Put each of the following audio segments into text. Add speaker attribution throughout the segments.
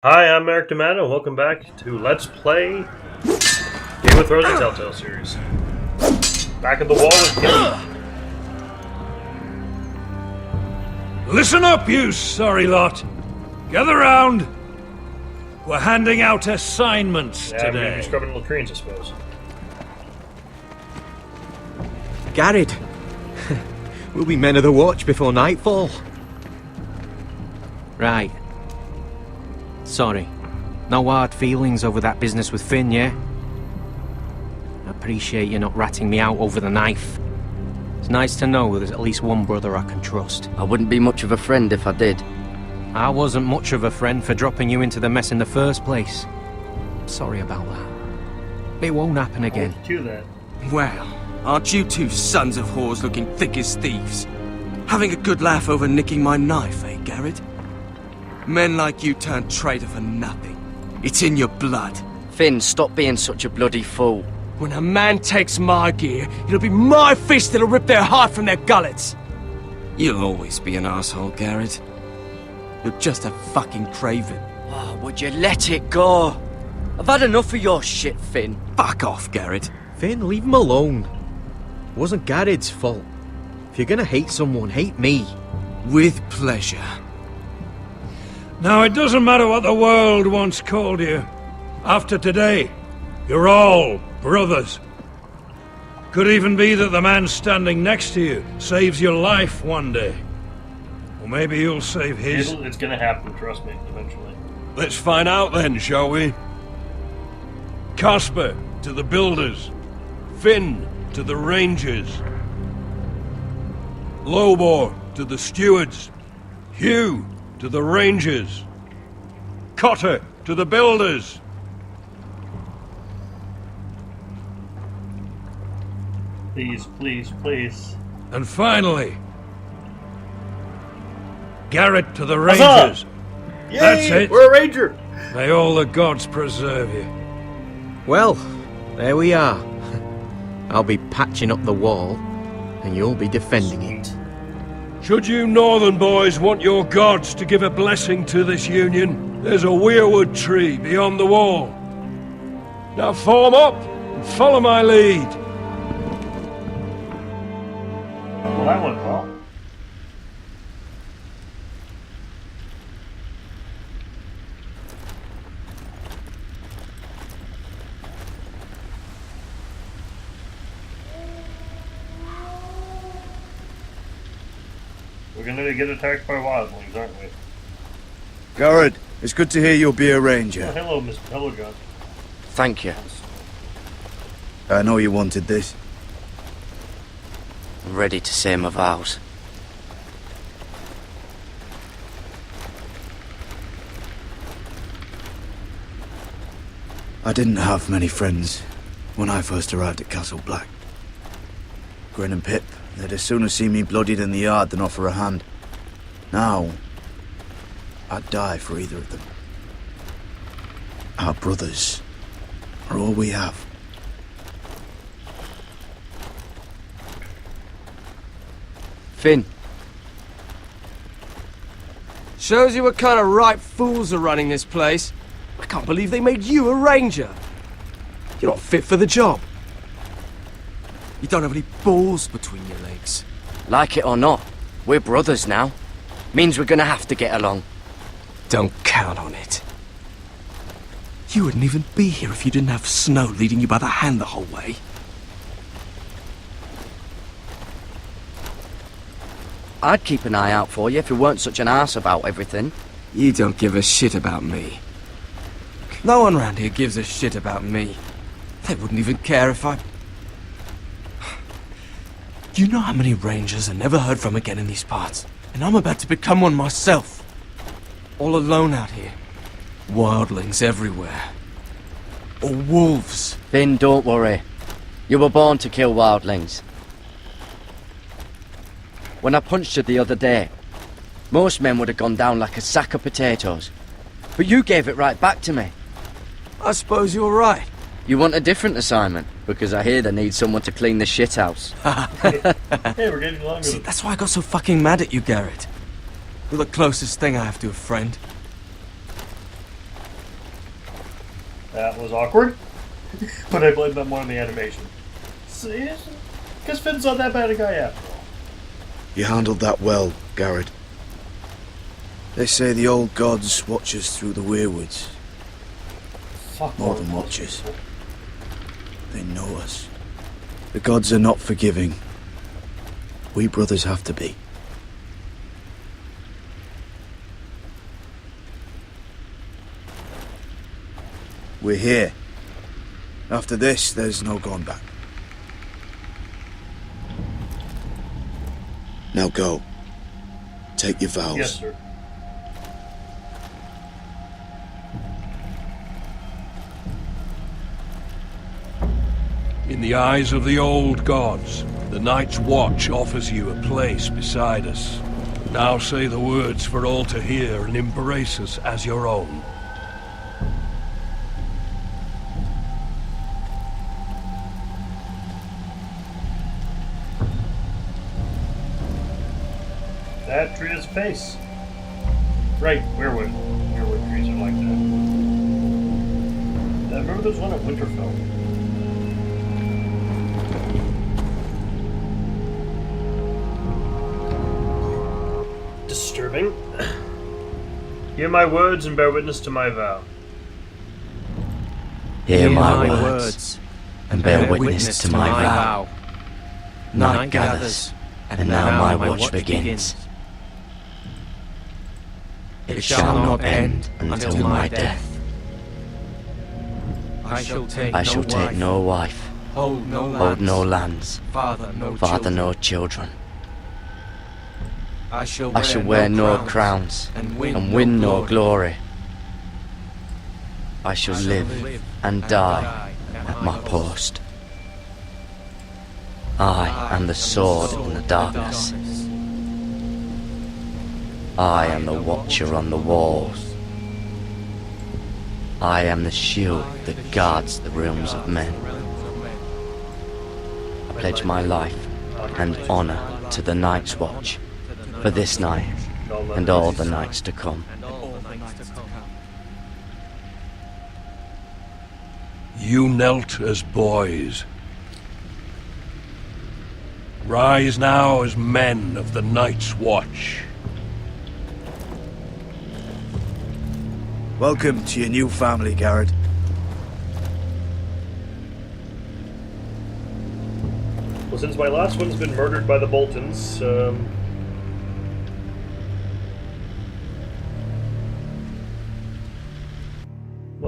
Speaker 1: Hi, I'm Eric D'Amato. Welcome back to Let's Play Game of Thrones, the Telltale series. Back at the wall with Kenny.
Speaker 2: Listen up, you sorry lot. Gather round. We're handing out assignments
Speaker 1: Yeah, we're gonna
Speaker 2: today.
Speaker 1: be scrubbing latrines, I suppose.
Speaker 3: Garrett, we'll be men of the watch before nightfall. Right. Sorry. No hard feelings over that business with Finn, yeah? I appreciate you not ratting me out over the knife. It's nice to know there's at least one brother I can trust.
Speaker 4: I wouldn't be much of a friend if I did.
Speaker 3: I wasn't much of a friend for dropping you into the mess in the first place. Sorry about that. It won't happen again.
Speaker 1: Do that.
Speaker 5: Well, aren't you two sons of whores looking thick as thieves? Having a good laugh over nicking my knife, eh, Garrett? Men like you turn traitor for nothing. It's in your blood.
Speaker 4: Finn, stop being such a bloody fool.
Speaker 5: When a man takes my gear, it'll be my fist that'll rip their heart from their gullets. You'll always be an asshole, Garrett. You're just a fucking craven.
Speaker 4: Oh, would you let it go? I've had enough of your shit, Finn.
Speaker 5: Fuck off, Garrett.
Speaker 3: Finn, leave him alone. It wasn't Garrett's fault. If you're gonna hate someone, hate me.
Speaker 5: With pleasure.
Speaker 2: Now, it doesn't matter what the world once called you. After today, you're all brothers. Could even be that the man standing next to you saves your life one day. Or maybe you'll save his.
Speaker 1: It's gonna happen, trust me, eventually.
Speaker 2: Let's find out then, shall we? Casper to the builders. Finn to the rangers. Lobor to the stewards. Hugh to the rangers. Cotter to the builders.
Speaker 1: Please, please, please.
Speaker 2: And finally, Garrett to the
Speaker 1: Huzzah!
Speaker 2: rangers.
Speaker 1: Yay!
Speaker 2: That's it.
Speaker 1: We're a ranger!
Speaker 2: May all the gods preserve you.
Speaker 3: Well, there we are. I'll be patching up the wall, and you'll be defending it.
Speaker 2: Should you northern boys want your gods to give a blessing to this union, there's a weirwood tree beyond the wall. Now form up and follow my lead.
Speaker 1: Well, that went well. We're gonna get attacked by wildlings, aren't we?
Speaker 6: Garrett, it's good to hear you'll be a
Speaker 1: Oh,
Speaker 6: ranger.
Speaker 1: hello, Mr. Hello, John.
Speaker 4: Thank you.
Speaker 6: I know you wanted this.
Speaker 4: I'm ready to say my vows.
Speaker 6: I didn't have many friends when I first arrived at Castle Black. Grin and Pip, they'd as soon see me bloodied in the yard than offer a hand. Now, I'd die for either of them. Our brothers are all we have.
Speaker 4: Finn,
Speaker 5: Shows you what kind of ripe fools are running this place. I can't believe they made you a ranger. You're not fit for the job. You don't have any balls between your legs.
Speaker 4: like it or not, we're brothers now. Means we're gonna have to get along.
Speaker 5: Don't count on it. You wouldn't even be here if you didn't have Snow leading you by the hand the whole way.
Speaker 4: I'd keep an eye out for you if you weren't such an arse about everything.
Speaker 5: You don't give a shit about me. No one round here gives a shit about me. They wouldn't even care if I... You know how many rangers are never heard from again in these parts? And I'm about to become one myself. All alone out here. Wildlings everywhere. Or wolves.
Speaker 4: Finn, don't worry. You were born to kill wildlings. When I punched you the other day, most men would have gone down like a sack of potatoes. But you gave it right back to me.
Speaker 5: I suppose you're right.
Speaker 4: You want a different assignment, because I hear they need someone to clean the shithouse.
Speaker 1: Hey, we're getting along
Speaker 5: See,
Speaker 1: good.
Speaker 5: that's why I got so fucking mad at you, Garrett. You're the closest thing I have to a friend.
Speaker 1: That was awkward, but I blame that more on the animation. Because Finn's not that bad a guy after all.
Speaker 6: You handled that well, Garrett. They say the old gods watch us through the weirwoods.
Speaker 1: Fuck
Speaker 6: More than watchers. They know us. The gods are not forgiving. We brothers have to be. We're here. After this, there's no going back. Now go. Take your vows.
Speaker 1: Yes, sir.
Speaker 2: In the eyes of the old gods, the Night's Watch offers you a place beside us. Now say the words for all to hear and embrace us as your own.
Speaker 1: That tree is face. Right, weirwood. Weirwood trees are like that. I remember there's one at Winterfell. Disturbing. Hear my words and bear witness to my vow.
Speaker 4: Hear my words, and bear witness to my vow. Night gathers, and now my watch begins. It shall not end until my death.
Speaker 3: I shall
Speaker 4: take no wife,
Speaker 3: hold
Speaker 4: hold no lands,
Speaker 3: father
Speaker 4: no children.
Speaker 3: I shall
Speaker 4: wear no crowns,
Speaker 3: and
Speaker 4: win no glory. I shall live and die at my post. I am the sword in the darkness. I am the watcher on the walls. I am the shield that guards the realms of men. I pledge my life and honor to the Night's Watch for this night and all the nights to come.
Speaker 2: You knelt as boys. Rise now as men of the Night's Watch.
Speaker 6: Welcome to your new family, Garrett.
Speaker 1: Well, since my last one's been murdered by the Boltons, well,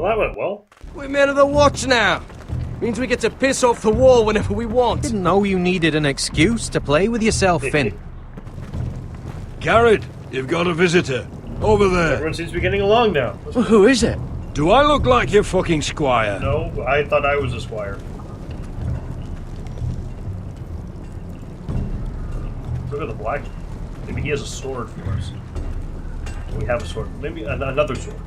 Speaker 1: that went well.
Speaker 5: We're men of the watch now. Means we get to piss off the wall whenever we want.
Speaker 3: Didn't know you needed an excuse to play with yourself, Finn.
Speaker 2: Garrett, you've got a visitor. Over there.
Speaker 1: Everyone seems to be getting along now.
Speaker 4: Well, who is it?
Speaker 2: Do I look like your fucking squire?
Speaker 1: No, I thought I was a squire. Look at the black. Maybe he has a sword for us. We have a sword. Maybe another sword.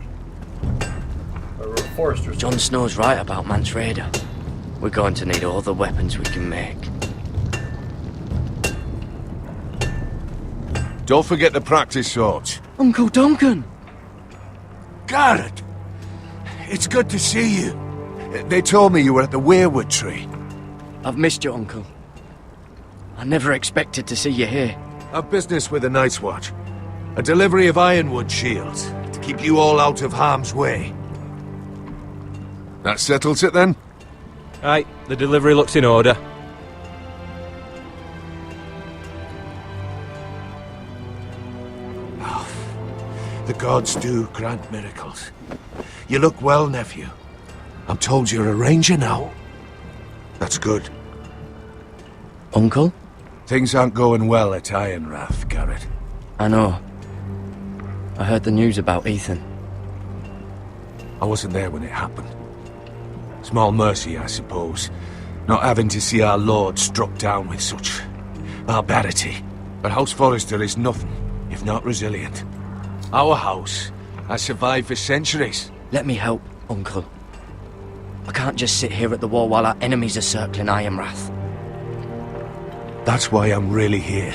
Speaker 1: Or a forester's sword.
Speaker 4: Jon Snow's right about Mance Rayder. We're going to need all the weapons we can make.
Speaker 7: Don't forget to practice swords.
Speaker 4: Uncle Duncan!
Speaker 7: Garrett! It's good to see you. They told me you were at the weirwood tree.
Speaker 4: I've missed you, Uncle. I never expected to see you here.
Speaker 7: A business with the Night's Watch. A delivery of ironwood shields to keep you all out of harm's way. That settles it then?
Speaker 5: Aye, the delivery looks in order.
Speaker 7: The gods do grant miracles. You look well, nephew. I'm told you're a ranger now. That's good.
Speaker 4: Uncle?
Speaker 7: Things aren't going well at Ironrath, Garrett.
Speaker 4: I know. I heard the news about Ethan.
Speaker 7: I wasn't there when it happened. Small mercy, I suppose, not having to see our lord struck down with such barbarity. But House Forrester is nothing if not resilient. Our house has survived for centuries.
Speaker 4: Let me help, Uncle. I can't just sit here at the wall while our enemies are circling Ironrath.
Speaker 7: That's why I'm really here.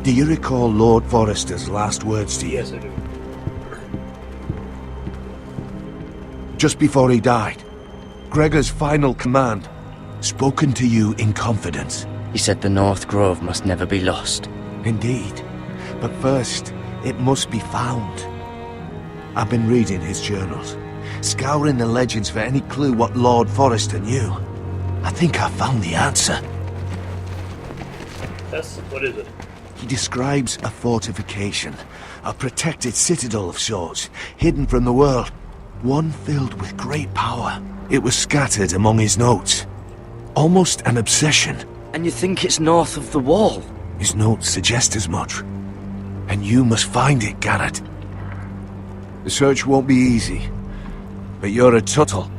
Speaker 7: Do you recall Lord Forrester's last words to you?
Speaker 1: Yes, I do.
Speaker 7: just before he died. Gregor's final command, spoken to you in confidence.
Speaker 4: He said the North Grove must never be lost.
Speaker 7: Indeed. But first, it must be found. I've been reading his journals, scouring the legends for any clue what Lord Forrester knew. I think I found the answer.
Speaker 1: Yes? What is it?
Speaker 7: He describes a fortification, a protected citadel of sorts, hidden from the world. One filled with great power. It was scattered among his notes. Almost an obsession.
Speaker 4: And you think it's north of the wall?
Speaker 7: His notes suggest as much. And you must find it, Garrett. The search won't be easy. But you're a Tuttle.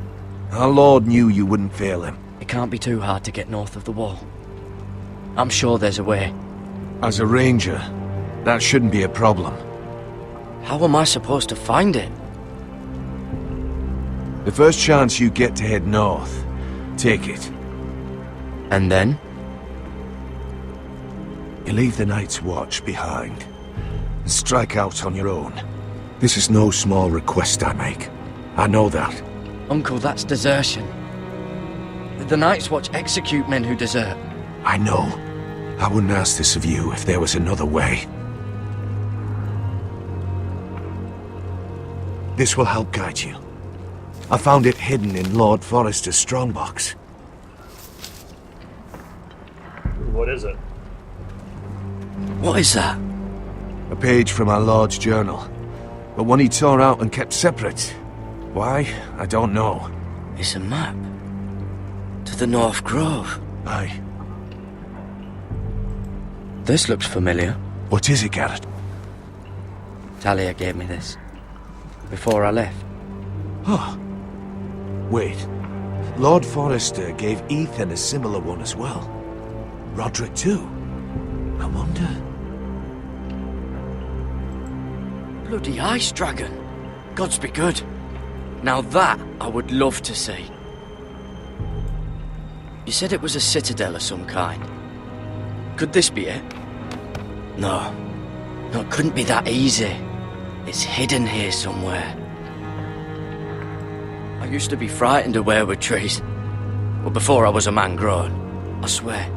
Speaker 7: Our Lord knew you wouldn't fail him.
Speaker 4: It can't be too hard to get north of the wall. I'm sure there's a way.
Speaker 7: As a ranger, that shouldn't be a problem.
Speaker 4: How am I supposed to find it?
Speaker 7: The first chance you get to head north, take it.
Speaker 4: And then?
Speaker 7: You leave the Night's Watch behind, and strike out on your own. This is no small request I make. I know that.
Speaker 4: Uncle, that's desertion. The Night's Watch execute men who desert.
Speaker 7: I know. I wouldn't ask this of you if there was another way. This will help guide you. I found it hidden in Lord Forrester's strongbox.
Speaker 1: What is it?
Speaker 4: What is that?
Speaker 7: A page from our Lord's journal. But one he tore out and kept separate. Why? I don't know.
Speaker 4: It's a map. To the North Grove.
Speaker 7: Aye.
Speaker 4: This looks familiar.
Speaker 7: What is it, Garrett?
Speaker 4: Talia gave me this. Before I left.
Speaker 7: Oh. Wait. Lord Forrester gave Ethan a similar one as well. Rodrik too. I wonder...
Speaker 4: Bloody ice dragon. Gods be good. Now that I would love to see. You said it was a citadel of some kind. Could this be it? No. No, it couldn't be that easy. It's hidden here somewhere. I used to be frightened of weirwood trees. But before I was a man grown, I swear,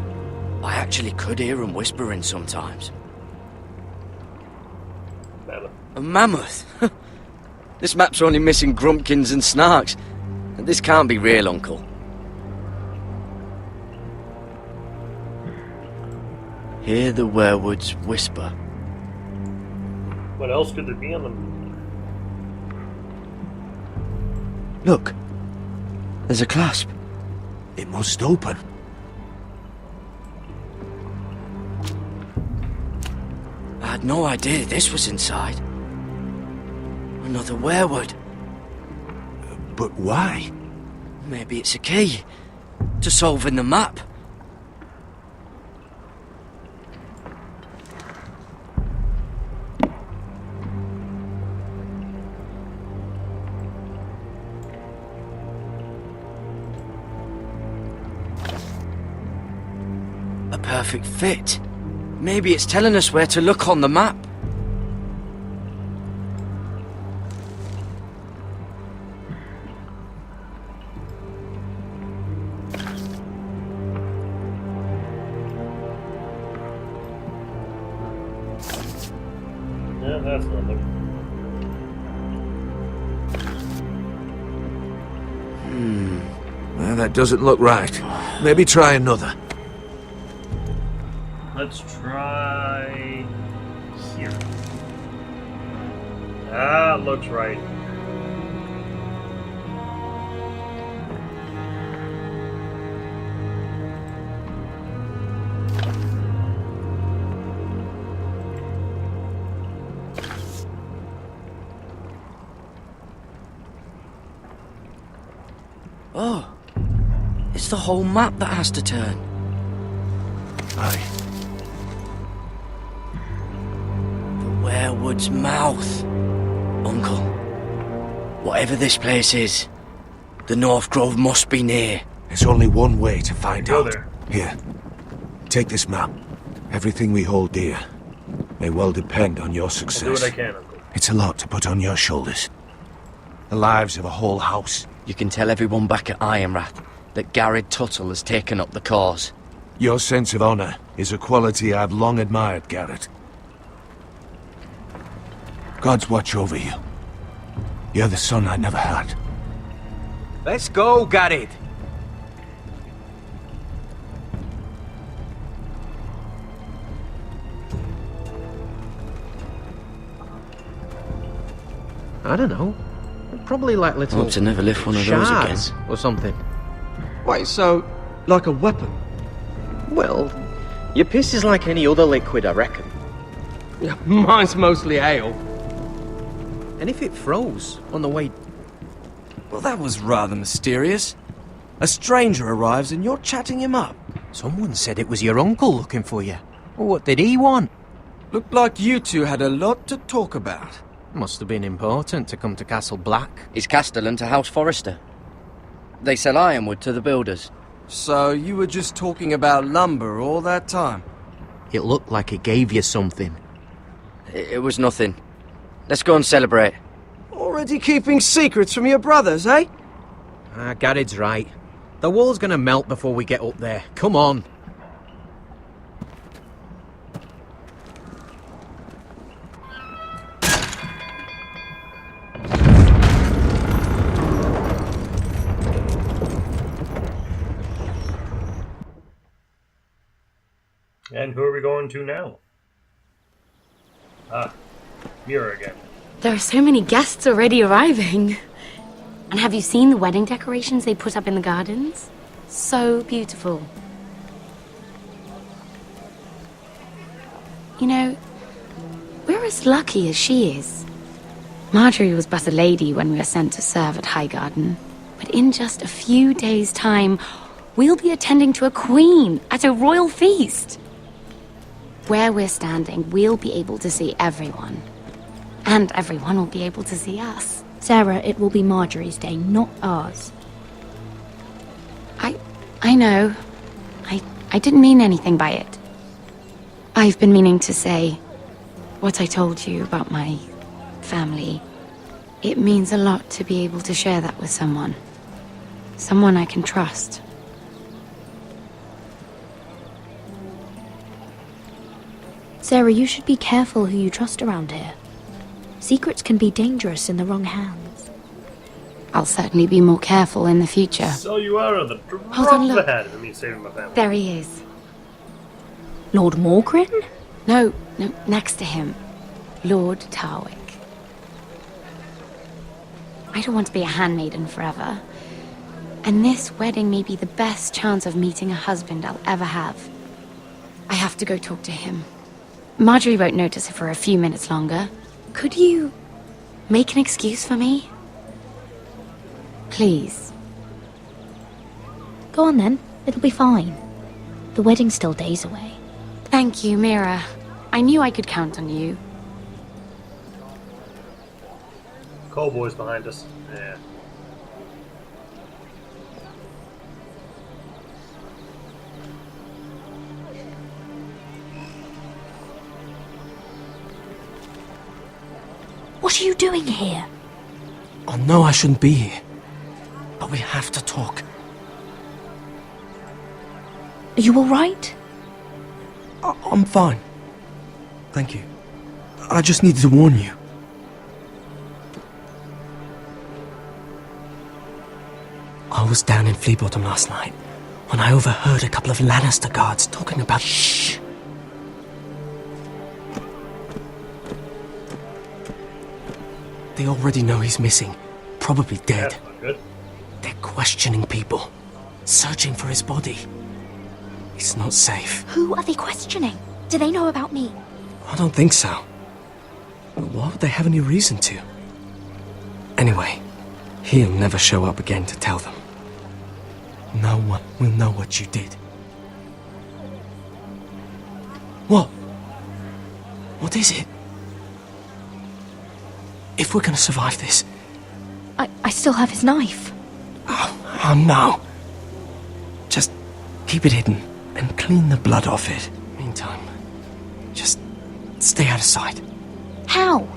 Speaker 4: I actually could hear them whispering sometimes.
Speaker 1: Mammoth.
Speaker 4: A mammoth? This map's only missing grumpkins and snarks. And this can't be real, Uncle. Hear the werewoods whisper.
Speaker 1: What else could there be on them?
Speaker 4: Look. There's a clasp.
Speaker 7: It must open.
Speaker 4: I had no idea this was inside. Another werewood.
Speaker 7: But why?
Speaker 4: Maybe it's a key to solving the map. A perfect fit. Maybe it's telling us where to look on the map.
Speaker 1: Yeah, that's nothing.
Speaker 7: Well, that doesn't look right. Maybe try another.
Speaker 1: Let's try here. That looks right.
Speaker 4: Oh, it's the whole map that has to turn.
Speaker 7: Aye.
Speaker 4: Werewood's mouth. Uncle, whatever this place is, the North Grove must be near.
Speaker 7: There's only one way to find
Speaker 1: Go
Speaker 7: out.
Speaker 1: there.
Speaker 7: Here, take this map. Everything we hold dear may well depend on your
Speaker 1: I'll do
Speaker 7: success.
Speaker 1: what I can, Uncle.
Speaker 7: It's a lot to put on your shoulders. The lives of a whole house.
Speaker 4: You can tell everyone back at Ironrath that Garrett Tuttle has taken up the cause.
Speaker 7: Your sense of honor is a quality I've long admired, Garrett. God's watch over you. You're the son I never had.
Speaker 3: Let's go, Garrett. I don't know. Probably like little...
Speaker 4: Want to never lift one of those again.
Speaker 3: shards or something.
Speaker 5: Wait, so, like a weapon?
Speaker 3: Well, your piss is like any other liquid, I reckon.
Speaker 5: Yeah, mine's mostly ale.
Speaker 3: And if it froze on the way...
Speaker 5: Well, that was rather mysterious. A stranger arrives and you're chatting him up.
Speaker 3: Someone said it was your uncle looking for you. What did he want?
Speaker 5: Looked like you two had a lot to talk about.
Speaker 3: Must have been important to come to Castle Black.
Speaker 4: It's Castellan to House Forrester. They sell ironwood to the builders.
Speaker 5: So you were just talking about lumber all that time?
Speaker 3: It looked like it gave you something.
Speaker 4: It was nothing. Let's go and celebrate.
Speaker 5: Already keeping secrets from your brothers, eh?
Speaker 3: Garrett's right. The wall's gonna melt before we get up there. Come on.
Speaker 1: And who are we going to now? Ah, Mira again.
Speaker 8: There are so many guests already arriving. And have you seen the wedding decorations they put up in the gardens? So beautiful. You know, we're as lucky as she is. Marjorie was but a lady when we were sent to serve at Highgarden. But in just a few days' time, we'll be attending to a queen at a royal feast. Where we're standing, we'll be able to see everyone. And everyone will be able to see us.
Speaker 9: Sarah, it will be Marjorie's day, not ours.
Speaker 8: I know. I didn't mean anything by it. I've been meaning to say what I told you about my family. It means a lot to be able to share that with someone. Someone I can trust.
Speaker 9: Sarah, you should be careful who you trust around here. Secrets can be dangerous in the wrong hands.
Speaker 8: I'll certainly be more careful in the future.
Speaker 1: So you are the
Speaker 8: Hold on,
Speaker 1: drop
Speaker 8: look.
Speaker 1: ahead of me saving my family.
Speaker 8: There he is.
Speaker 9: Lord Morgrin?
Speaker 8: No, next to him. Lord Tarwick. I don't want to be a handmaiden forever. And this wedding may be the best chance of meeting a husband I'll ever have. I have to go talk to him. Marjorie won't notice it for a few minutes longer. Could you make an excuse for me? Please.
Speaker 9: Go on then, it'll be fine. The wedding's still days away.
Speaker 8: Thank you, Mira. I knew I could count on you.
Speaker 1: Cowboys behind us. Yeah.
Speaker 9: What are you doing here?
Speaker 5: I know I shouldn't be here, but we have to talk.
Speaker 9: Are you alright?
Speaker 5: I'm fine. Thank you. I just needed to warn you. I was down in Fleabottom last night when I overheard a couple of Lannister guards talking about... Shh! They already know he's missing. Probably dead.
Speaker 1: That's not good.
Speaker 5: They're questioning people. Searching for his body. He's not safe.
Speaker 9: Who are they questioning? Do they know about me?
Speaker 5: I don't think so. Why would they have any reason to? Anyway, he'll never show up again to tell them. No one will know what you did. What? What is it? If we're gonna survive this...
Speaker 9: I still have his knife.
Speaker 5: Oh no. Just keep it hidden and clean the blood off it. Meantime, just stay out of sight.
Speaker 9: How?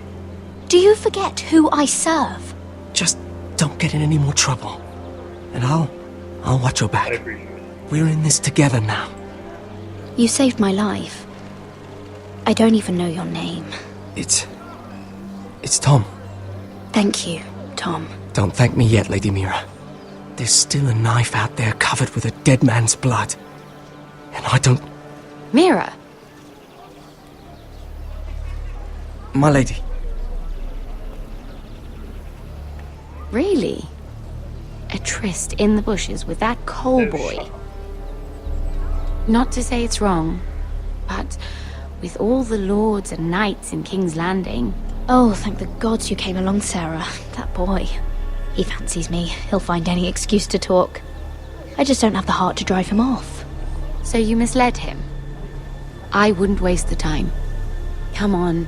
Speaker 9: Do you forget who I serve?
Speaker 5: Just don't get in any more trouble. And I'll watch your
Speaker 1: I
Speaker 5: back.
Speaker 1: appreciate it.
Speaker 5: We're in this together now.
Speaker 9: You saved my life. I don't even know your name.
Speaker 5: It's Tom.
Speaker 9: Thank you, Tom.
Speaker 5: Don't thank me yet, Lady Mira. There's still a knife out there covered with a dead man's blood. And I don't...
Speaker 8: Mira,
Speaker 5: My lady.
Speaker 8: really? A tryst in the bushes with that coal boy? Not to say it's wrong, but with all the lords and knights in King's Landing...
Speaker 9: Oh, thank the gods you came along, Sarah. That boy. He fancies me. He'll find any excuse to talk. I just don't have the heart to drive him off.
Speaker 8: So you misled him? I wouldn't waste the time. Come on.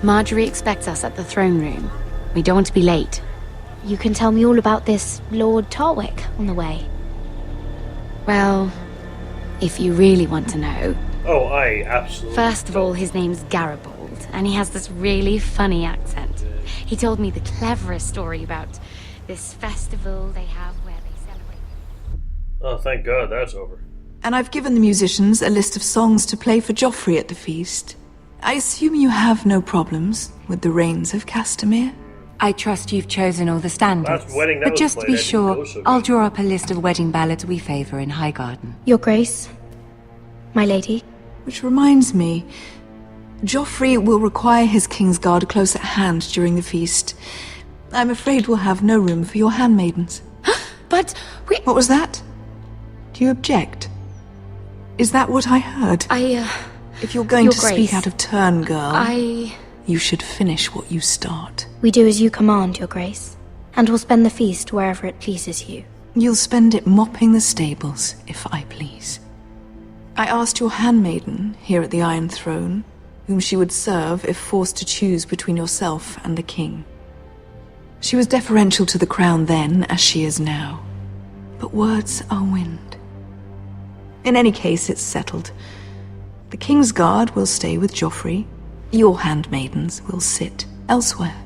Speaker 8: Marjorie expects us at the throne room. We don't want to be late.
Speaker 9: You can tell me all about this Lord Tarwick on the way.
Speaker 8: Well, if you really want to know...
Speaker 1: Oh, I absolutely...
Speaker 8: First of all, his name's Garibold, and he has this really funny accent. He told me the cleverest story about this festival they have where they celebrate...
Speaker 1: Oh, thank God that's over.
Speaker 10: And I've given the musicians a list of songs to play for Joffrey at the feast. I assume you have no problems with the Rains of Castamere?
Speaker 11: I trust you've chosen all the standards.
Speaker 1: Last wedding that
Speaker 11: but
Speaker 1: was
Speaker 11: just to
Speaker 1: played,
Speaker 11: be
Speaker 1: I didn't
Speaker 11: sure,
Speaker 1: go so good.
Speaker 11: I'll draw up a list of wedding ballads we favour in Highgarden.
Speaker 9: Your Grace. My lady.
Speaker 10: Which reminds me, Joffrey will require his Kingsguard close at hand during the feast. I'm afraid we'll have no room for your handmaidens.
Speaker 8: But we...
Speaker 10: What was that? Do you object? Is that what I heard? If you're going
Speaker 9: Your
Speaker 10: to
Speaker 9: Grace,
Speaker 10: speak out of turn, girl,
Speaker 8: I...
Speaker 10: you should finish what you start.
Speaker 9: We do as you command, Your Grace. And we'll spend the feast wherever it pleases you.
Speaker 10: You'll spend it mopping the stables, if I please. I asked your handmaiden here at the Iron Throne whom she would serve if forced to choose between yourself and the king. She was deferential to the crown then, as she is now. But words are wind. In any case, it's settled. The Kingsguard will stay with Joffrey. Your handmaidens will sit elsewhere.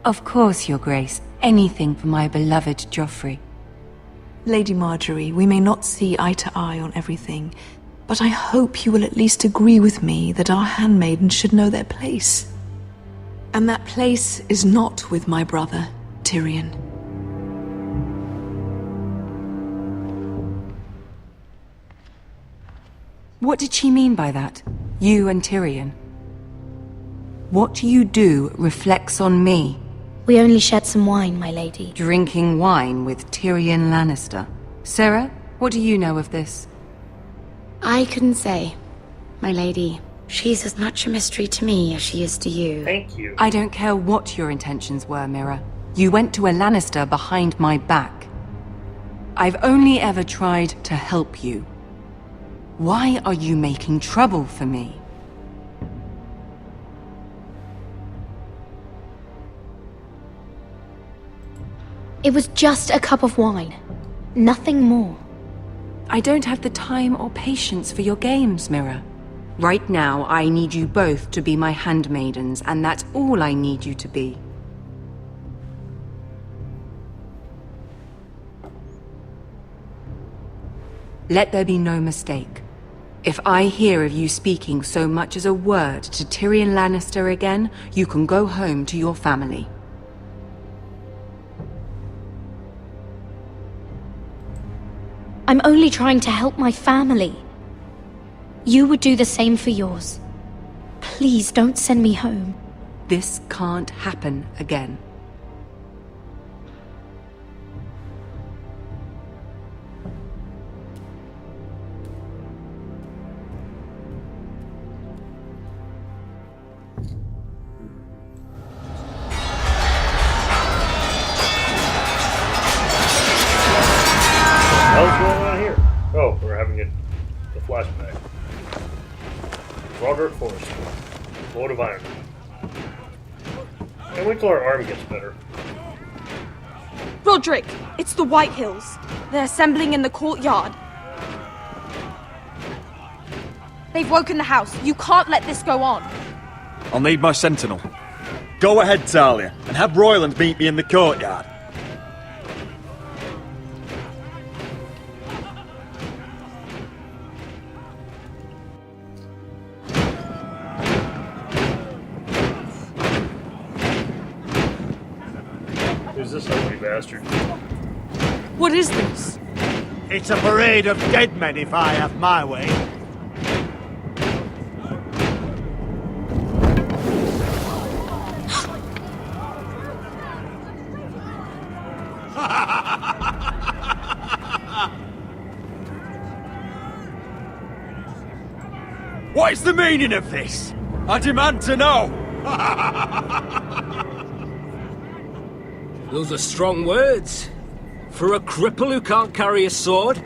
Speaker 11: Of course, Your Grace. Anything for my beloved Joffrey.
Speaker 10: Lady Marjorie, we may not see eye to eye on everything, but I hope you will at least agree with me that our handmaidens should know their place. And that place is not with my brother, Tyrion.
Speaker 11: What did she mean by that? You and Tyrion? What you do reflects on me.
Speaker 9: We only shed some wine, my lady.
Speaker 11: Drinking wine with Tyrion Lannister. Sarah, what do you know of this?
Speaker 8: I couldn't say, my lady. She's as much a mystery to me as she is to you.
Speaker 1: Thank you.
Speaker 11: I don't care what your intentions were, Mira. You went to a Lannister behind my back. I've only ever tried to help you. Why are you making trouble for me?
Speaker 9: It was just a cup of wine. Nothing more.
Speaker 11: I don't have the time or patience for your games, Mira. Right now, I need you both to be my handmaidens, and that's all I need you to be. Let there be no mistake. If I hear of you speaking so much as a word to Tyrion Lannister again, you can go home to your family.
Speaker 9: I'm only trying to help my family. You would do the same for yours. Please don't send me home.
Speaker 11: This can't happen again.
Speaker 1: What's going on here? Oh, we're having a flashback. Rodrik Forest, Lord of Ironrath. Can't wait till our army gets better.
Speaker 12: Rodrik, it's the White Hills. They're assembling in the courtyard. They've woken the house. You can't let this go on.
Speaker 13: I'll need my sentinel. Go ahead, Talia, and have Royland meet me in the courtyard.
Speaker 1: Who's this ugly bastard?
Speaker 12: What is this?
Speaker 6: It's a parade of dead men if I have my way.
Speaker 13: What is the meaning of this? I demand to know!
Speaker 5: Those are strong words. For a cripple who can't carry a sword?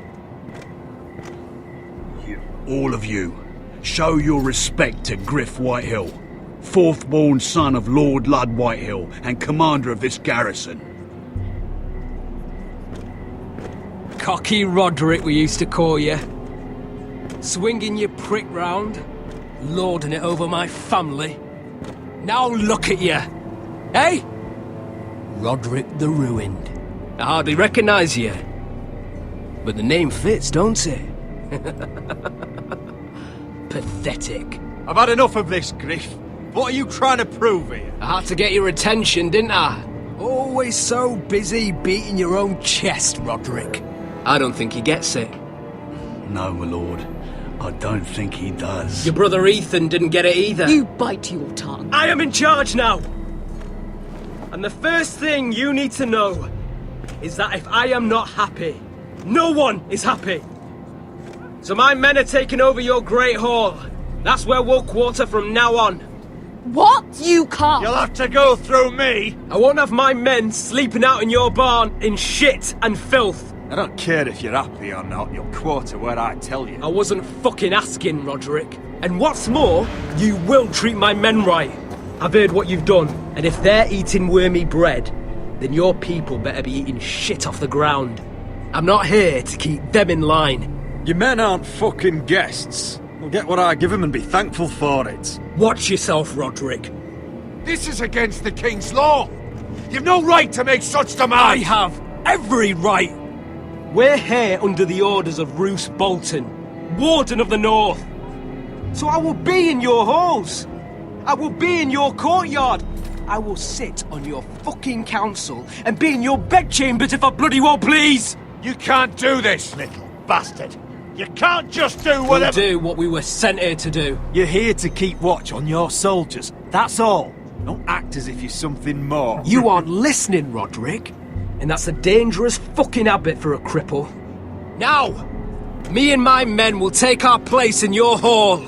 Speaker 2: All of you, show your respect to Griff Whitehill, fourth-born son of Lord Lud Whitehill and commander of this garrison.
Speaker 5: Cocky Rodrik, we used to call you. Swinging your prick round, lording it over my family. Now look at you, eh? Rodrik the Ruined. I hardly recognise you. But the name fits, don't it? Pathetic.
Speaker 13: I've had enough of this, Griff. What are you trying to prove here?
Speaker 5: I had to get your attention, didn't I? Always so busy beating your own chest, Rodrik. I don't think he gets it.
Speaker 2: No, my lord. I don't think he does.
Speaker 5: Your brother Ethan didn't get it either.
Speaker 12: You bite your tongue.
Speaker 5: I am in charge now! And the first thing you need to know is that if I am not happy, no one is happy. So my men are taking over your Great Hall. That's where we'll quarter from now on.
Speaker 12: What? You can't.
Speaker 6: You'll have to go through me.
Speaker 5: I won't have my men sleeping out in your barn in shit and filth.
Speaker 13: I don't care if you're happy or not, you'll quarter where I tell you.
Speaker 5: I wasn't fucking asking, Rodrik. And what's more, you will treat my men right. I've heard what you've done, and if they're eating wormy bread, then your people better be eating shit off the ground. I'm not here to keep them in line.
Speaker 13: Your men aren't fucking guests. They'll get what I give them and be thankful for it.
Speaker 5: Watch yourself, Rodrik.
Speaker 7: This is against the King's law. You've no right to make such demands.
Speaker 5: I have every right. We're here under the orders of Roose Bolton, Warden of the North. So I will be in your halls. I will be in your courtyard. I will sit on your fucking council and be in your bedchambers if I bloody well please.
Speaker 7: You can't do this,
Speaker 6: Little bastard. You can't just do whatever...
Speaker 5: We'll do what we were sent here to do.
Speaker 13: You're here to keep watch on your soldiers. That's all. Don't act as if you're something more.
Speaker 5: You aren't listening, Rodrik. And that's a dangerous fucking habit for a cripple. Now, me and my men will take our place in your hall.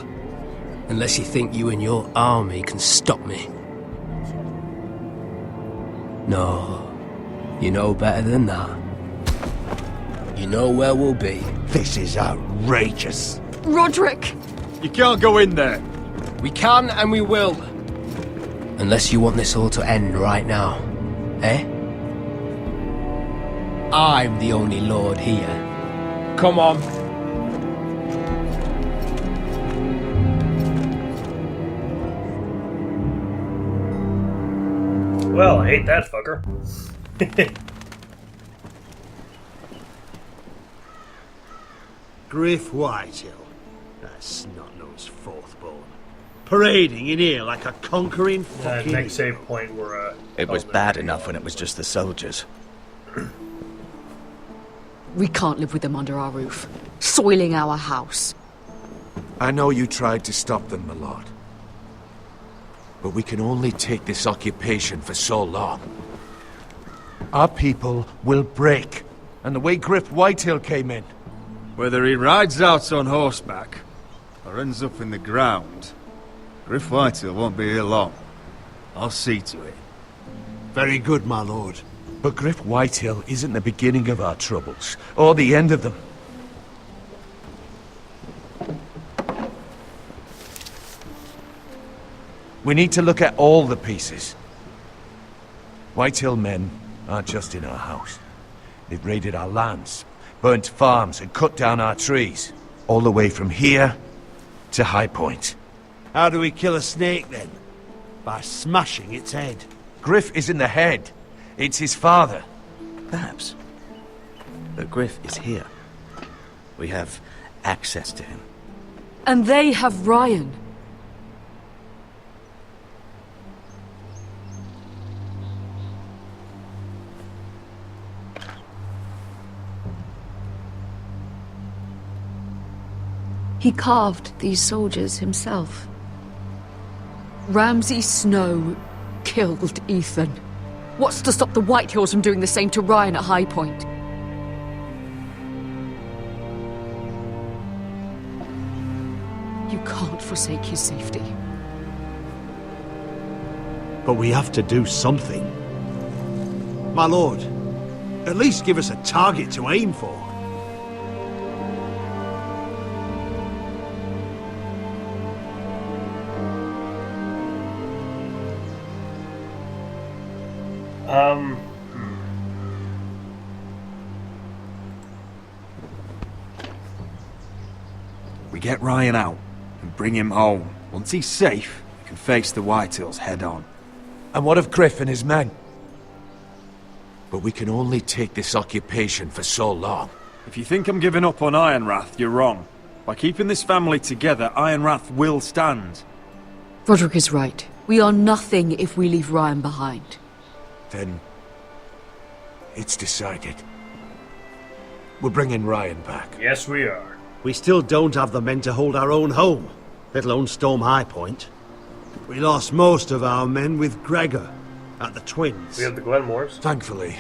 Speaker 5: Unless you think you and your army can stop me. No, you know better than that. You know where we'll be.
Speaker 6: This is outrageous.
Speaker 12: Rodrik!
Speaker 13: You can't go in there.
Speaker 5: We can and we will. Unless you want this all to end right now. Eh? I'm the only lord here. Come on.
Speaker 1: Well, I hate that fucker.
Speaker 6: Griff Whitehill. That snot-nosed fourth-born. Parading in here like a conquering fucking...
Speaker 1: next save point where,
Speaker 6: It was bad enough when it was just the soldiers.
Speaker 12: We can't live with them under our roof, soiling our house.
Speaker 7: I know you tried to stop them, my lord. But we can only take this occupation for so long. Our people will break. And the way Griff Whitehill came in.
Speaker 13: Whether he rides out on horseback or ends up in the ground, Griff Whitehill won't be here long. I'll see to it.
Speaker 6: Very good, my lord.
Speaker 7: But Griff Whitehill isn't the beginning of our troubles, or the end of them. We need to look at all the pieces. Whitehill men aren't just in our house. They've raided our lands, burnt farms and cut down our trees. All the way from here to High Point.
Speaker 6: How do we kill a snake, then?
Speaker 14: by smashing its head.
Speaker 7: Griff isn't the head. It's his father.
Speaker 6: Perhaps. But Griff is here. We have access to him.
Speaker 11: And they have Ryan.
Speaker 15: He carved these soldiers himself. Ramsay Snow killed Ethan. What's to stop the Whitehills from doing the same to Ryan at High Point? You can't forsake his safety.
Speaker 14: But we have to do something. My lord, at least give us a target to aim for.
Speaker 13: We get Ryan out and bring him home. Once he's safe, we can face the Whitehills head on.
Speaker 7: And what of Griff and his men? But we can only take this occupation for so long.
Speaker 13: If you think I'm giving up on Ironrath, you're wrong. By keeping this family together, Ironrath will stand.
Speaker 15: Rodrik is right. We are nothing if we leave Ryan behind.
Speaker 7: Then it's decided. We're bringing Ryan back.
Speaker 1: Yes, we are.
Speaker 14: We still don't have the men to hold our own home, let alone storm High Point. We lost most of our men with Gregor at the Twins.
Speaker 1: We have the Glenmores.
Speaker 7: Thankfully,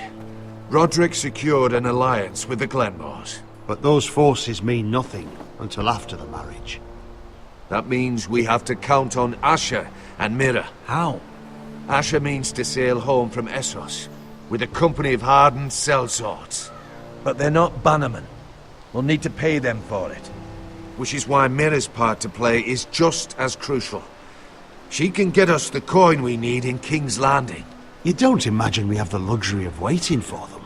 Speaker 7: Rodrik secured an alliance with the Glenmores.
Speaker 14: But those forces mean nothing until after the marriage.
Speaker 7: That means we have to count on Asher and Mira.
Speaker 14: How?
Speaker 7: Asher means to sail home from Essos with a company of hardened sellswords. But they're not bannermen. We'll need to pay them for it. Which is why Mira's part to play is just as crucial. She can get us the coin we need in King's Landing.
Speaker 14: You don't imagine we have the luxury of waiting for them?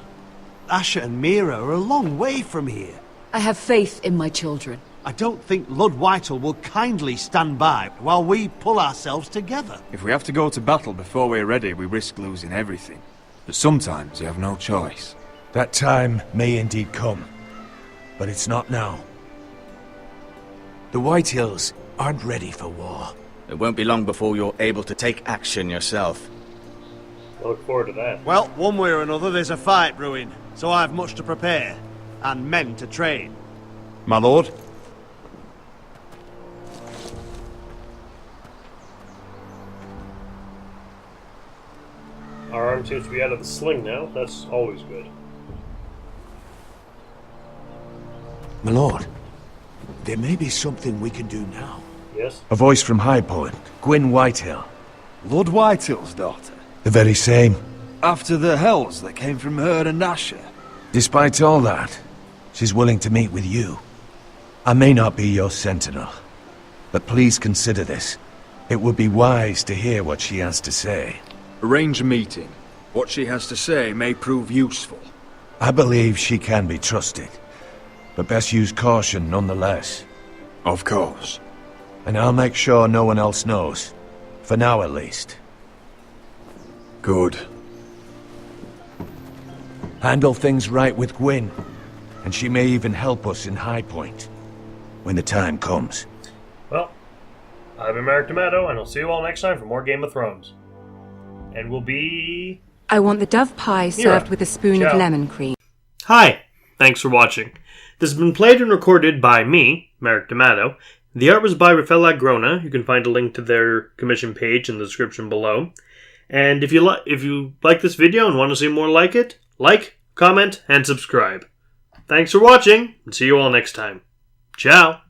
Speaker 14: Asher and Mira are a long way from here.
Speaker 15: I have faith in my children.
Speaker 14: I don't think Lord Whitehall will kindly stand by while we pull ourselves together.
Speaker 13: If we have to go to battle before we're ready, we risk losing everything. But sometimes you have no choice.
Speaker 7: That time may indeed come. But it's not now. The Whitehills aren't ready for war.
Speaker 6: It won't be long before you're able to take action yourself.
Speaker 1: I look forward to that.
Speaker 14: Well, one way or another, there's a fight brewing, so I have much to prepare, and men to train. My lord?
Speaker 1: Our arm seems to be out of the sling now. That's always good.
Speaker 7: My lord, there may be something we can do now.
Speaker 1: Yes?
Speaker 7: A voice from High Point, Gwyn Whitehill.
Speaker 13: Lord Whitehill's daughter?
Speaker 7: The very same.
Speaker 13: After the hells that came from her and Asher?
Speaker 7: Despite all that, she's willing to meet with you. I may not be your sentinel, but please consider this. It would be wise to hear what she has to say.
Speaker 13: Arrange a meeting. What she has to say may prove useful.
Speaker 7: I believe she can be trusted, but best use caution nonetheless.
Speaker 13: Of course.
Speaker 7: And I'll make sure no one else knows. For now, at least.
Speaker 13: Good.
Speaker 7: Handle things right with Gwyn, and she may even help us in High Point, when the time comes.
Speaker 1: Well, I've been Merrick D'Amato, and I'll see you all next time for more Game of Thrones. And we'll be...
Speaker 11: I want the dove pie served with a spoon of lemon cream.
Speaker 1: Hi, thanks for watching. This has been played and recorded by me, Merrick D'Amato. The art was by Rafael Agrona. You can find a link to their commission page in the description below. And if you like this video and want to see more like it, like, comment, and subscribe. Thanks for watching, and see you all next time. Ciao!